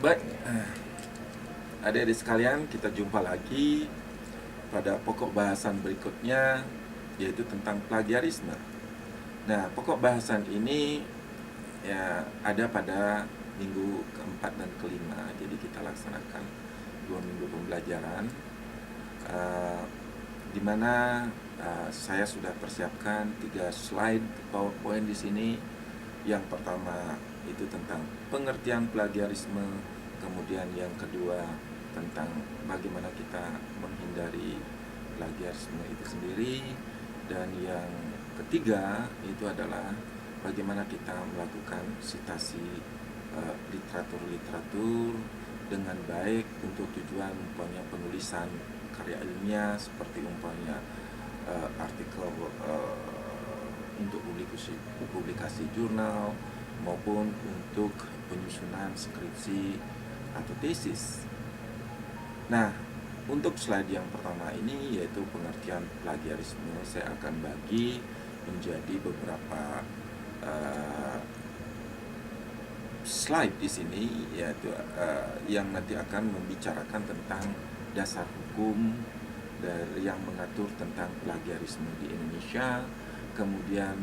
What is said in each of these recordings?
Baik, adik-adik sekalian, kita jumpa lagi pada pokok bahasan berikutnya, yaitu tentang plagiarisme. Nah, pokok bahasan ini ya ada pada minggu keempat dan kelima, jadi kita laksanakan 2 minggu pembelajaran, di mana saya sudah persiapkan 3 slide PowerPoint di sini. Yang pertama itu tentang pengertian plagiarisme, kemudian yang kedua tentang bagaimana kita menghindari plagiarisme itu sendiri, dan yang ketiga itu adalah bagaimana kita melakukan sitasi literatur-literatur dengan baik untuk tujuan umpamanya penulisan karya ilmiah, seperti umpamanya artikel untuk publikasi jurnal, maupun untuk penyusunan skripsi atau tesis. Nah, untuk slide yang pertama ini, yaitu pengertian plagiarisme, saya akan bagi menjadi beberapa slide di sini, yaitu yang nanti akan membicarakan tentang dasar hukum yang mengatur tentang plagiarisme di Indonesia. Kemudian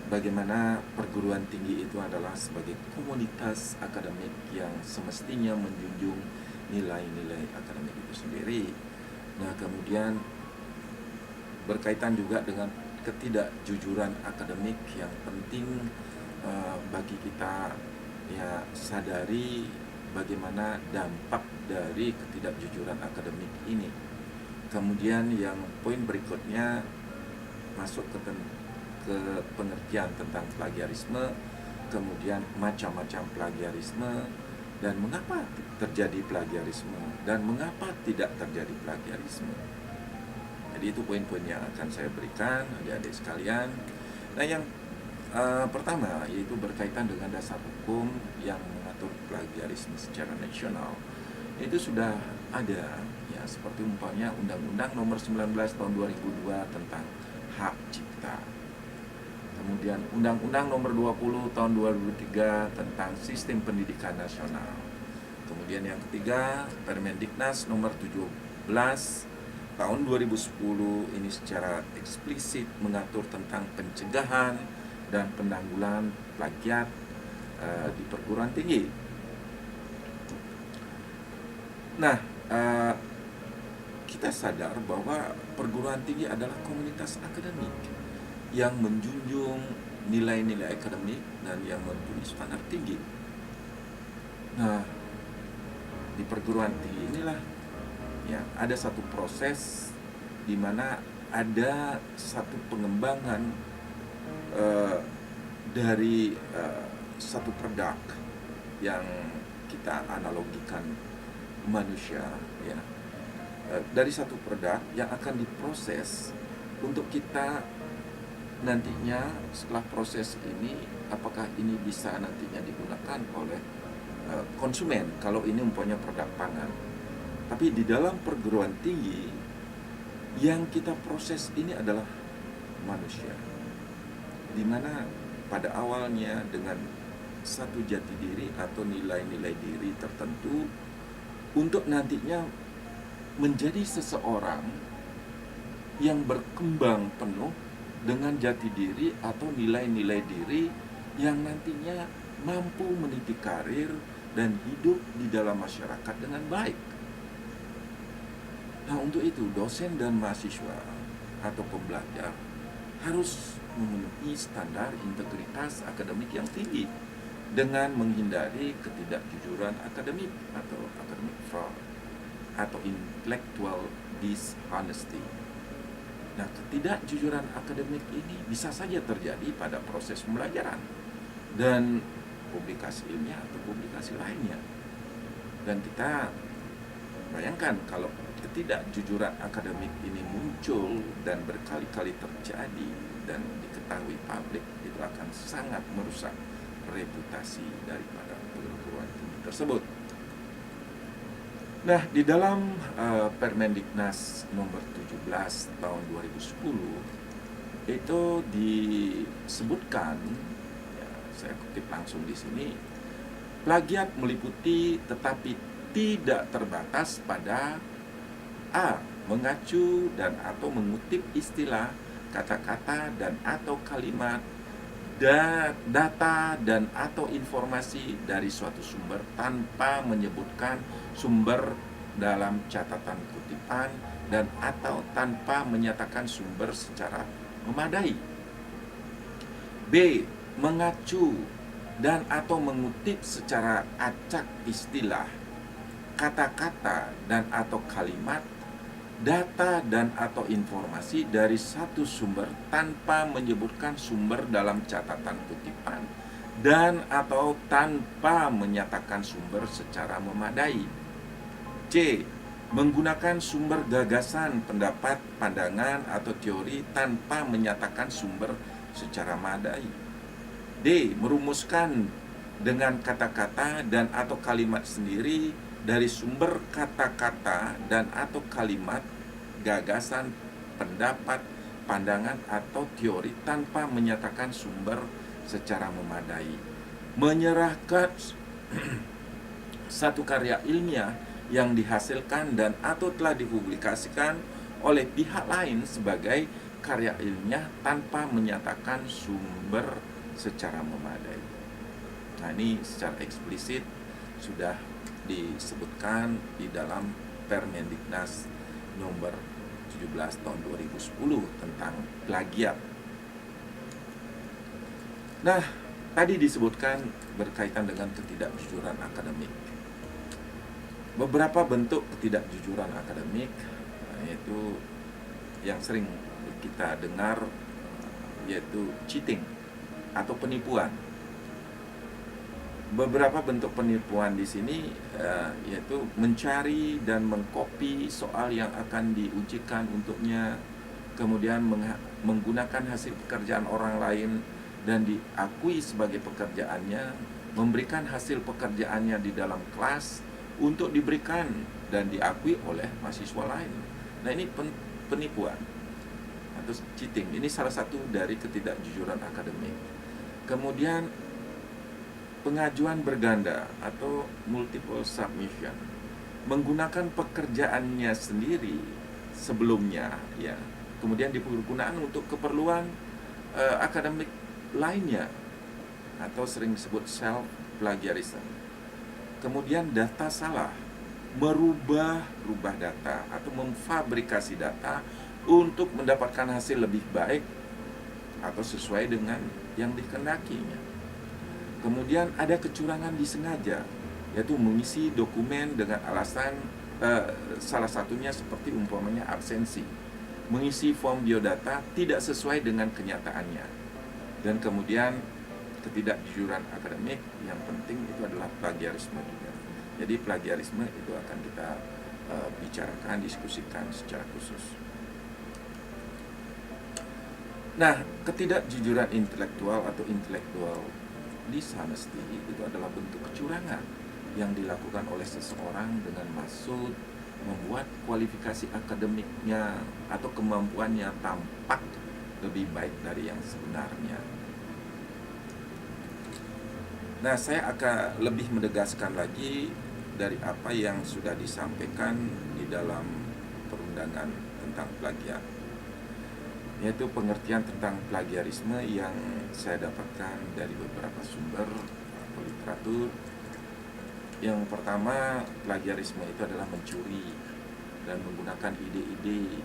bagaimana perguruan tinggi itu adalah sebagai komunitas akademik yang semestinya menjunjung nilai-nilai akademik itu sendiri. Nah, kemudian berkaitan juga dengan ketidakjujuran akademik yang penting bagi kita ya sadari bagaimana dampak dari ketidakjujuran akademik ini. Kemudian yang poin berikutnya masuk ke pengertian tentang plagiarisme, kemudian macam-macam plagiarisme, dan mengapa terjadi plagiarisme, dan mengapa tidak terjadi plagiarisme. Jadi itu poin-poin yang akan saya berikan adik-adik sekalian. Nah, yang pertama yaitu berkaitan dengan dasar hukum yang mengatur plagiarisme secara nasional. Itu sudah ada ya, seperti umpamanya Undang-Undang Nomor 19 Tahun 2002 tentang hak cipta. Kemudian Undang-Undang Nomor 20 Tahun 2003 tentang Sistem Pendidikan Nasional. Kemudian yang ketiga, Permendiknas Nomor 17 Tahun 2010 ini secara eksplisit mengatur tentang pencegahan dan penanggulangan plagiat di perguruan tinggi. Nah, kita sadar bahwa perguruan tinggi adalah komunitas akademik yang menjunjung nilai-nilai akademik dan yang mempunyai standar tinggi. Nah, di perguruan tinggi inilah ya ada satu proses di mana ada satu pengembangan dari satu produk yang kita analogikan manusia ya, dari satu produk yang akan diproses untuk kita nantinya setelah proses ini, apakah ini bisa nantinya digunakan oleh konsumen kalau ini umpamanya produk pangan. Tapi di dalam perguruan tinggi yang kita proses ini adalah manusia, di mana pada awalnya dengan satu jati diri atau nilai-nilai diri tertentu untuk nantinya menjadi seseorang yang berkembang penuh dengan jati diri atau nilai-nilai diri yang nantinya mampu meniti karir dan hidup di dalam masyarakat dengan baik. Nah, untuk itu dosen dan mahasiswa atau pembelajar harus memenuhi standar integritas akademik yang tinggi dengan menghindari ketidakjujuran akademik atau academic fraud atau intellectual dishonesty. Nah, ketidakjujuran akademik ini bisa saja terjadi pada proses pembelajaran dan publikasi ilmiah atau publikasi lainnya. Dan kita bayangkan kalau ketidakjujuran akademik ini muncul dan berkali-kali terjadi dan diketahui publik, itu akan sangat merusak reputasi daripada perguruan tinggi tersebut. Nah, di dalam Permendiknas Nomor 17 Tahun 2010 itu disebutkan, ya, saya kutip langsung di sini, Plagiat meliputi tetapi tidak terbatas pada A. Mengacu dan atau mengutip istilah, kata-kata dan atau kalimat, data dan atau informasi dari suatu sumber tanpa menyebutkan sumber dalam catatan kutipan dan atau tanpa menyatakan sumber secara memadai. B. Mengacu dan atau mengutip secara acak istilah, kata-kata dan atau kalimat, data dan atau informasi dari satu sumber tanpa menyebutkan sumber dalam catatan kutipan dan atau tanpa menyatakan sumber secara memadai. C. Menggunakan sumber gagasan, pendapat, pandangan, atau teori tanpa menyatakan sumber secara memadai. D. Merumuskan dengan kata-kata dan atau kalimat sendiri dari sumber kata-kata dan atau kalimat, gagasan, pendapat, pandangan, atau teori tanpa menyatakan sumber secara memadai. Menyerahkan satu karya ilmiah yang dihasilkan dan atau telah dipublikasikan oleh pihak lain sebagai karya ilmiah tanpa menyatakan sumber secara memadai. Nah, ini secara eksplisit sudah disebutkan di dalam Permendiknas nomor 17 tahun 2010 tentang plagiat. Nah, tadi disebutkan berkaitan dengan ketidakjujuran akademik. Beberapa bentuk ketidakjujuran akademik, yaitu yang sering kita dengar, yaitu cheating atau penipuan. Beberapa bentuk penipuan di sini yaitu mencari dan mengcopy soal yang akan diujikan untuknya, kemudian menggunakan hasil pekerjaan orang lain dan diakui sebagai pekerjaannya, memberikan hasil pekerjaannya di dalam kelas untuk diberikan dan diakui oleh mahasiswa lain. Nah, ini penipuan atau cheating. Ini salah satu dari ketidakjujuran akademik. Kemudian pengajuan berganda atau multiple submission, menggunakan pekerjaannya sendiri sebelumnya, ya, kemudian dipergunakan untuk keperluan akademik lainnya, atau sering disebut self plagiarism. Kemudian data salah, merubah data atau memfabrikasi data untuk mendapatkan hasil lebih baik atau sesuai dengan yang dikehendakinya. Kemudian ada kecurangan disengaja, yaitu mengisi dokumen dengan alasan salah satunya seperti umpamanya absensi, mengisi form biodata tidak sesuai dengan kenyataannya. Dan kemudian ketidakjujuran akademik yang penting itu adalah plagiarisme juga. Jadi plagiarisme itu akan kita bicarakan, diskusikan secara khusus. Nah, ketidakjujuran intelektual atau intellectual dishonesty itu adalah bentuk kecurangan yang dilakukan oleh seseorang dengan maksud membuat kualifikasi akademiknya atau kemampuannya tampak lebih baik dari yang sebenarnya. Nah, saya akan lebih menegaskan lagi dari apa yang sudah disampaikan di dalam perundangan tentang plagiat, yaitu pengertian tentang plagiarisme yang saya dapatkan dari beberapa sumber atau literatur. Yang pertama, plagiarisme itu adalah mencuri dan menggunakan ide-ide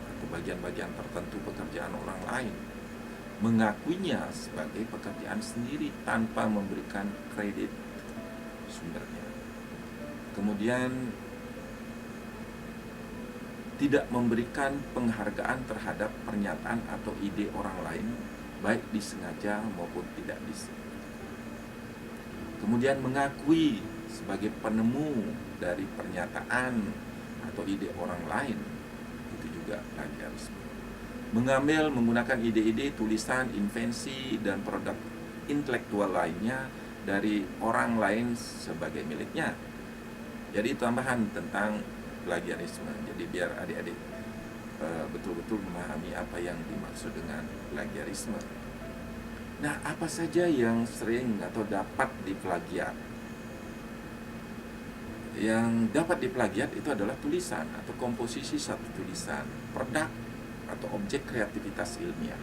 atau bagian-bagian tertentu pekerjaan orang lain, mengakuinya sebagai pekerjaan sendiri tanpa memberikan kredit sumbernya. Kemudian tidak memberikan penghargaan terhadap pernyataan atau ide orang lain, baik disengaja maupun tidak disengaja. Kemudian mengakui sebagai penemu dari pernyataan atau ide orang lain, itu juga plagiarisme. Mengambil, menggunakan ide-ide, tulisan, invensi, dan produk intelektual lainnya dari orang lain sebagai miliknya. Jadi tambahan tentang plagiarisme. Jadi biar adik-adik betul-betul memahami apa yang dimaksud dengan plagiarisme. Nah, apa saja yang sering atau dapat diplagiat? yang dapat diplagiat itu adalah tulisan atau komposisi satu tulisan, produk atau objek kreativitas ilmiah.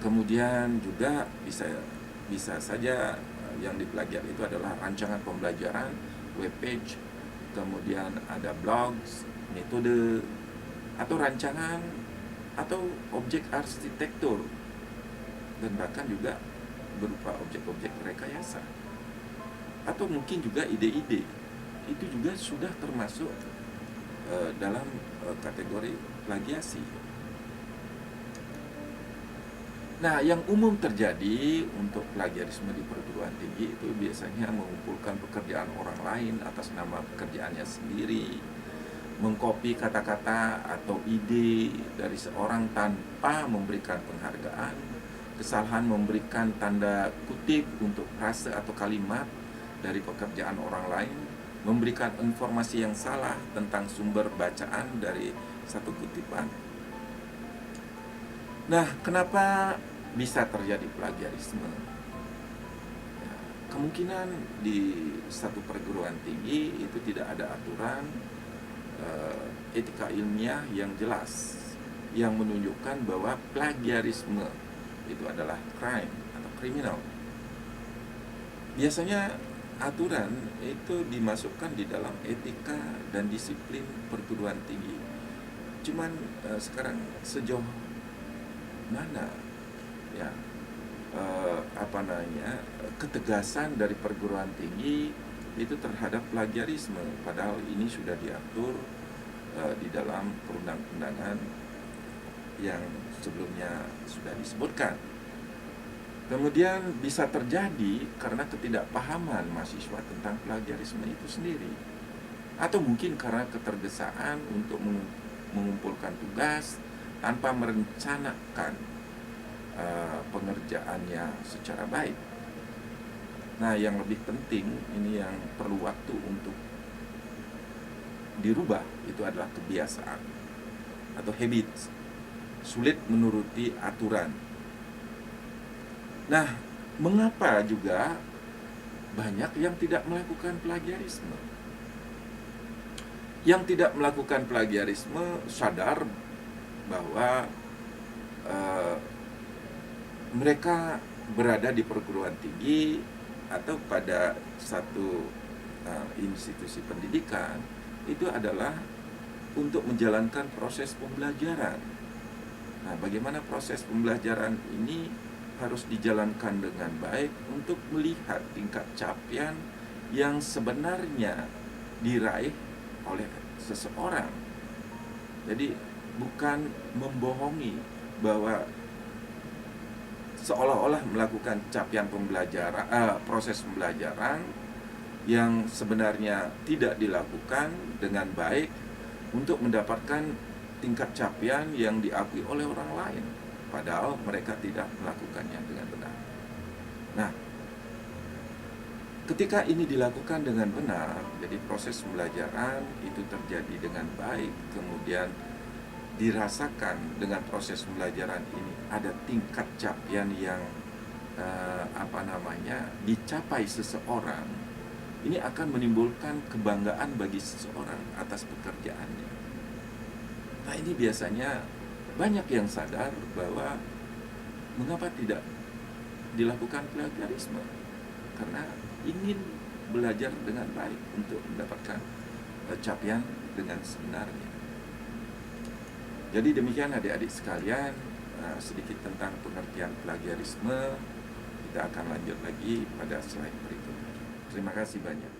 Kemudian juga bisa saja yang diplagiat itu adalah rancangan pembelajaran, web page, kemudian ada blogs, metode, atau rancangan atau objek arsitektur, dan bahkan juga berupa objek-objek rekayasa, atau mungkin juga ide-ide. Itu juga sudah termasuk dalam kategori plagiasi. Nah, yang umum terjadi untuk plagiarisme di perguruan tinggi itu biasanya mengumpulkan pekerjaan orang lain atas nama pekerjaannya sendiri, mengcopy kata-kata atau ide dari seorang tanpa memberikan penghargaan, kesalahan memberikan tanda kutip untuk frase atau kalimat dari pekerjaan orang lain, memberikan informasi yang salah tentang sumber bacaan dari satu kutipan. Nah, kenapa bisa terjadi plagiarisme? Ya, kemungkinan di satu perguruan tinggi itu tidak ada aturan etika ilmiah yang jelas yang menunjukkan bahwa plagiarisme itu adalah crime atau kriminal. Biasanya aturan itu dimasukkan di dalam etika dan disiplin perguruan tinggi. Cuman sekarang sejauh mana ya ketegasan dari perguruan tinggi itu terhadap plagiarisme, padahal ini sudah diatur di dalam perundang-undangan yang sebelumnya sudah disebutkan. Kemudian bisa terjadi karena ketidakpahaman mahasiswa tentang plagiarisme itu sendiri, atau mungkin karena ketergesaan untuk mengumpulkan tugas tanpa merencanakan pengerjaannya secara baik. Nah, yang lebih penting, ini yang perlu waktu untuk dirubah, itu adalah kebiasaan atau habits, sulit menuruti aturan. Nah, mengapa juga banyak yang tidak melakukan plagiarisme? Yang tidak melakukan plagiarisme sadar bahwa mereka berada di perguruan tinggi atau pada satu institusi pendidikan, itu adalah untuk menjalankan proses pembelajaran. Nah, bagaimana proses pembelajaran ini harus dijalankan dengan baik untuk melihat tingkat capaian yang sebenarnya diraih oleh seseorang. Jadi bukan membohongi bahwa seolah-olah melakukan capaian pembelajaran, proses pembelajaran yang sebenarnya tidak dilakukan dengan baik untuk mendapatkan tingkat capaian yang diakui oleh orang lain, padahal mereka tidak melakukannya dengan benar. Nah, ketika ini dilakukan dengan benar, jadi proses pembelajaran itu terjadi dengan baik, kemudian dirasakan dengan proses pembelajaran ini ada tingkat capaian yang dicapai seseorang, ini akan menimbulkan kebanggaan bagi seseorang atas pekerjaannya. Nah, ini biasanya banyak yang sadar bahwa mengapa tidak dilakukan plagiarisme, karena ingin belajar dengan baik untuk mendapatkan capaian dengan sebenarnya. Jadi demikian adik-adik sekalian, sedikit tentang pengertian plagiarisme. Kita akan lanjut lagi pada slide berikutnya. Terima kasih banyak.